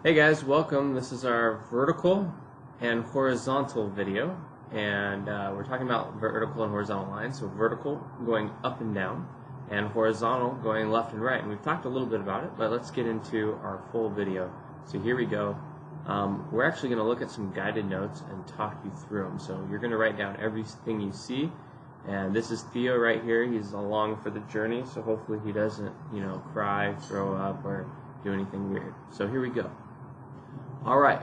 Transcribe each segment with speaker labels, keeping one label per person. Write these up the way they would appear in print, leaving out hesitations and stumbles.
Speaker 1: Hey guys, welcome. This is our vertical and horizontal video, and we're talking about vertical and horizontal lines. So vertical going up and down, and horizontal going left and right. And we've talked a little bit about it, but let's get into our full video. So here we go. We're actually going to look at some guided notes and talk you through them. So you're going to write down everything you see. And this is Theo right here. He's along for the journey, so hopefully he doesn't, cry, throw up, or do anything weird. So here we go. All right,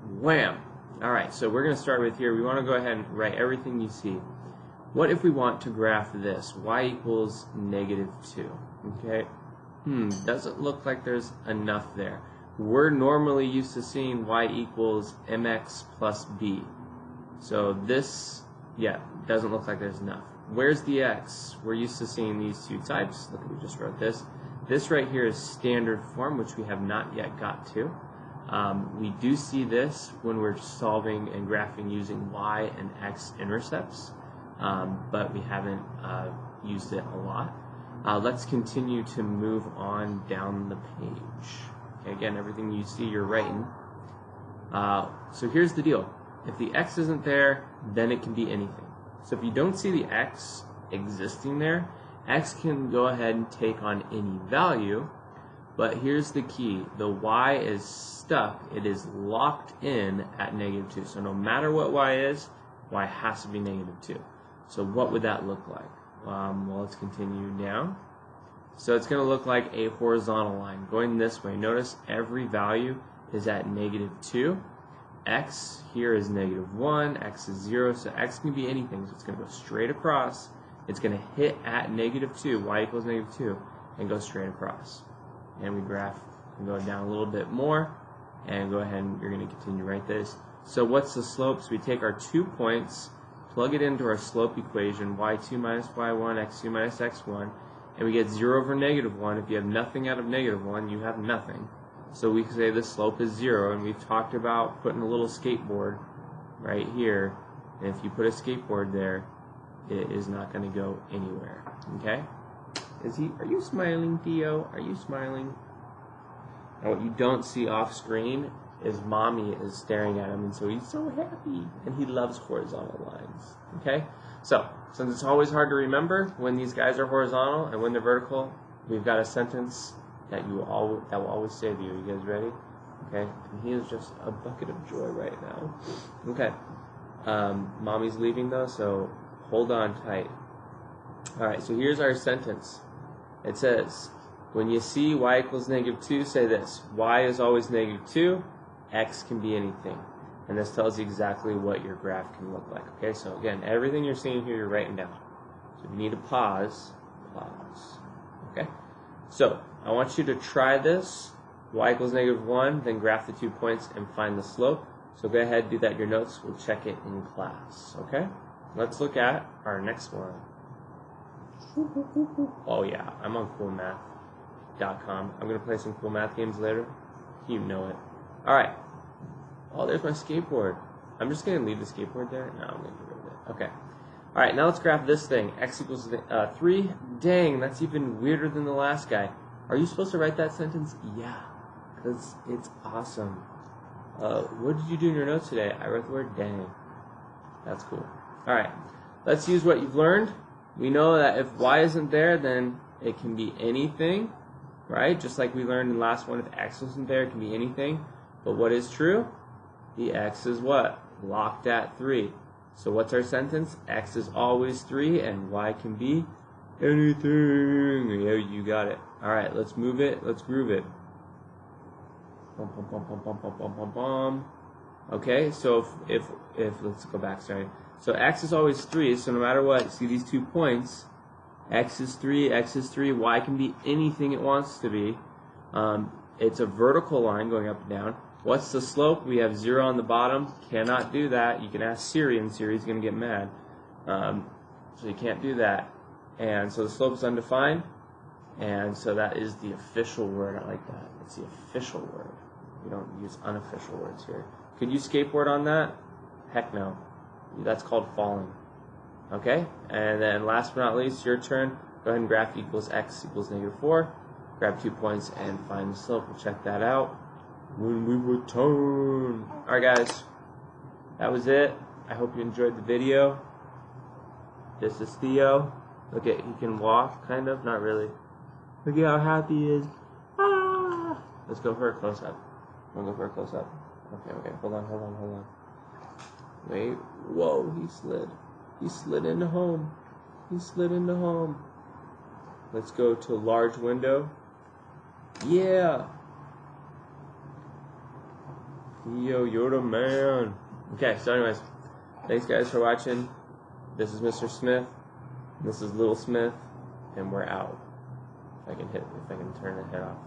Speaker 1: wham. All right, so we're going to start with here. We want to go ahead and write everything you see. What if we want to graph this? Y equals -2. Okay. Doesn't look like there's enough there. We're normally used to seeing y equals mx plus b. So this, doesn't look like there's enough. Where's the x? We're used to seeing these two types. Look, we just wrote this. This right here is standard form, which we have not yet got to. We do see this when we're solving and graphing using y and x intercepts, but we haven't used it a lot. Let's continue to move on down the page. Okay, again, everything you see, you're writing. So here's the deal. If the x isn't there, then it can be anything. So if you don't see the x existing there, x can go ahead and take on any value. But here's the key. The y is stuck. It is locked in at -2. So no matter what y is, y has to be -2. So what would that look like? Well, let's continue down. So it's going to look like a horizontal line going this way. Notice every value is at -2. X here is -1. X is 0. So x can be anything. So it's going to go straight across. It's going to hit at -2. Y equals -2 and go straight across. And we graph and go down a little bit more and go ahead and you're going to continue to write this. So what's the slope? So we take our 2 points, plug it into our slope equation, y2 minus y1, x2 minus x1, and we get 0 over -1. If you have nothing out of -1, you have nothing. So we can say the slope is 0, and we've talked about putting a little skateboard right here. And if you put a skateboard there, it is not going to go anywhere. Okay? Are you smiling, Theo? Are you smiling? Now what you don't see off screen is Mommy is staring at him, and so he's so happy, and he loves horizontal lines. Okay? So, since it's always hard to remember when these guys are horizontal and when they're vertical, we've got a sentence that will always save you. You guys ready? Okay? And he is just a bucket of joy right now. Okay. Mommy's leaving though, so hold on tight. Alright, so here's our sentence. It says, when you see y equals -2, say this. Y is always -2. X can be anything. And this tells you exactly what your graph can look like. Okay, so again, everything you're seeing here, you're writing down. So if you need to pause. Okay? So, I want you to try this. Y equals -1, then graph the 2 points and find the slope. So go ahead, do that in your notes. We'll check it in class. Okay? Let's look at our next one. Oh yeah, I'm on coolmath.com. I'm going to play some cool math games later. You know it. Alright. Oh, there's my skateboard. I'm just going to leave the skateboard there. No, I'm going to get rid of it. Okay. Alright, now let's graph this thing. X equals 3. Dang, that's even weirder than the last guy. Are you supposed to write that sentence? Yeah, because it's awesome. What did you do in your notes today? I wrote the word dang. That's cool. Alright, let's use what you've learned. We know that if y isn't there, then it can be anything, right? Just like we learned in the last one, if x isn't there, it can be anything. But what is true? The x is what? Locked at 3. So what's our sentence? X is always 3, and y can be anything. Yeah, you got it. Alright, let's move it. Let's groove it. Bum, bum, bum, bum, bum, bum, bum, bum, bum. Okay, so if let's go back, sorry. So x is always 3, so no matter what, see these 2 points, x is 3, y can be anything it wants to be. It's a vertical line going up and down. What's the slope? We have 0 on the bottom. Cannot do that. You can ask Siri, and Siri's going to get mad. So you can't do that. And so the slope is undefined, and so that is the official word. I like that. It's the official word. We don't use unofficial words here. Could you skateboard on that? Heck no. That's called falling. Okay? And then last but not least, your turn. Go ahead and graph equals x equals -4. Grab 2 points and find the slope. We'll check that out. when we return. Alright guys, that was it. I hope you enjoyed the video. This is Theo. Look at, he can walk, kind of, not really. Look at how happy he is. Ah! Let's go for a close-up. Wanna go for a close-up? Okay, hold on. Wait, whoa, he slid. He slid into home. Let's go to large window. Yeah! Theo, you're the man. Okay, so anyways, thanks guys for watching. This is Mr. Smith. This is Little Smith, and we're out. If I can turn the head off.